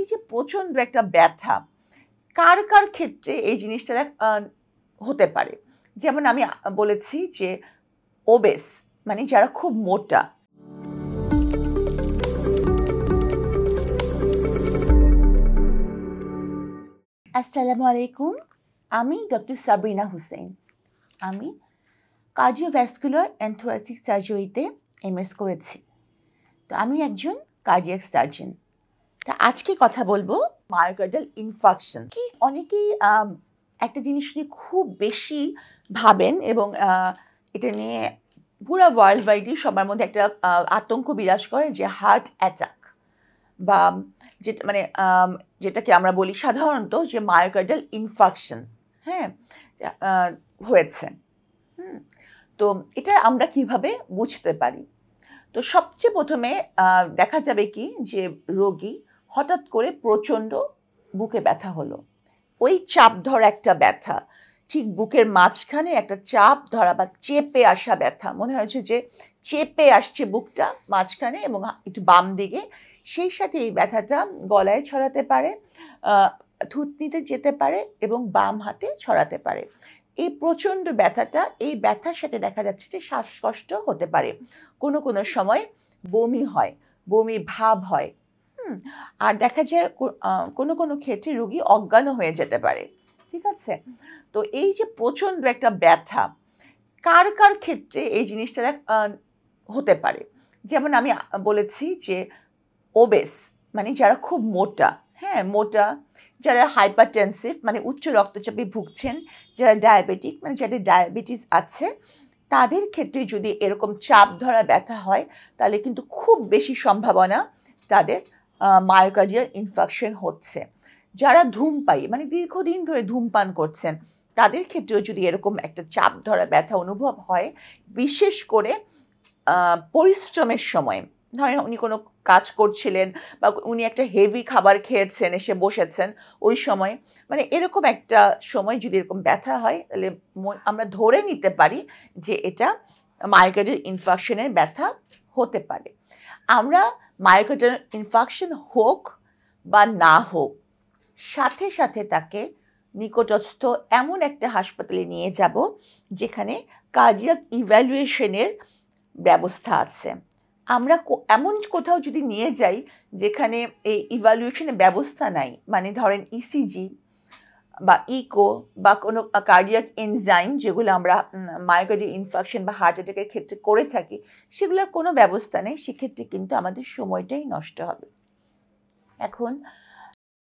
যে প্রচণ্ড একটা ব্যথা, কার কার ক্ষেত্রে এই জিনিসটা হতে পারে? যেমন আমি বলেছি যে ওবেস মানে যারা খুব মোটা। আসসালামু আলাইকুম, আমি ডক্টর সাবরিনা হুসেন। আমি কার্ডিওভ্যাসকুলার অ্যান্ড থোরাসিক সার্জারিতে এমএস করেছি। তো আমি একজন কার্ডিয়াক সার্জন। তা আজকে কথা বলবো মায়োকার্ডিয়াল ইনফার্কশন কি। অনেকেই একটা জিনিস নিয়ে খুব বেশি ভাবেন এবং এটা নিয়ে পুরো ওয়ার্ল্ড ওয়াইডই সবার মধ্যে একটা আতঙ্ক বিরাজ করে যে হার্ট অ্যাটাক বা যেটা মানে যেটাকে আমরা বলি সাধারণত যে মায়োকার্ডিয়াল ইনফার্কশন হয়েছে। তো এটা আমরা কিভাবে বুঝতে পারি? তো সবচেয়ে প্রথমে দেখা যাবে কি যে রোগী হঠাৎ করে প্রচণ্ড বুকে ব্যথা হলো, ওই চাপ ধরা একটা ব্যথা, ঠিক বুকের মাঝখানে একটা চাপ ধরা বা চেপে আসা ব্যথা, মনে হয়েছে যে চেপে আসছে বুকটা মাঝখানে এবং একটু বাম দিকে। সেই সাথে এই ব্যথাটা গলায় ছড়াতে পারে, থুতনিতে যেতে পারে এবং বাম হাতে ছড়াতে পারে। এই প্রচণ্ড ব্যথাটা, এই ব্যথার সাথে দেখা যাচ্ছে যে শ্বাসকষ্ট হতে পারে, কোনো কোনো সময় বমি হয়, বমি ভাব হয়। আর দেখা যায় কোনো কোনো ক্ষেত্রে রোগী অজ্ঞানও হয়ে যেতে পারে। ঠিক আছে? তো এই যে প্রচণ্ড একটা ব্যথা, কার কার ক্ষেত্রে এই জিনিসটা হতে পারে? যেমন আমি বলেছি যে ওবেস মানে যারা খুব মোটা, মোটা, যারা হাইপারটেনসিভ মানে উচ্চ রক্তচাপে ভুগছেন, যারা ডায়াবেটিক মানে যাদের ডায়াবেটিস আছে, তাদের ক্ষেত্রে যদি এরকম চাপ ধরা ব্যথা হয় তাহলে কিন্তু খুব বেশি সম্ভাবনা তাদের মায়োকার্ডিয়াল ইনফার্কশন হচ্ছে। যারা ধূমপায়ী মানে দীর্ঘদিন ধরে ধূমপান করছেন, তাদের ক্ষেত্রেও যদি এরকম একটা চাপ ধরা ব্যথা অনুভব হয়, বিশেষ করে পরিশ্রমের সময়, ধরেন উনি কোনো কাজ করছিলেন বা উনি একটা হেভি খাবার খেয়েছেন, এসে বসেছেন, ওই সময় মানে এরকম একটা সময় যদি এরকম ব্যথা হয় তাহলে আমরা ধরে নিতে পারি যে এটা মায়োকার্ডিয়াল ইনফার্কশনের ব্যথা হতে পারে। আমরা মায়োকার্ডিয়াল ইনফার্কশন হোক বা না হোক, সাথে সাথে তাকে নিকটস্থ এমন একটা হাসপাতালে নিয়ে যাব যেখানে কার্ডিয়াক ইভ্যালুয়েশনের ব্যবস্থা আছে। আমরা এমন কোথাও যদি নিয়ে যাই যেখানে এই ইভ্যালুয়েশনের ব্যবস্থা নাই, মানে ধরেন ইসিজি বা ইকো বা কোনো কার্ডিয়াক এনজাইম যেগুলো আমরা মায়োকার্ডিয়াল ইনফার্কশন বা হার্ট অ্যাটাকের ক্ষেত্রে করে থাকি, সেগুলোর কোনো ব্যবস্থা নেই, সেক্ষেত্রে কিন্তু আমাদের সময়টাই নষ্ট হবে। এখন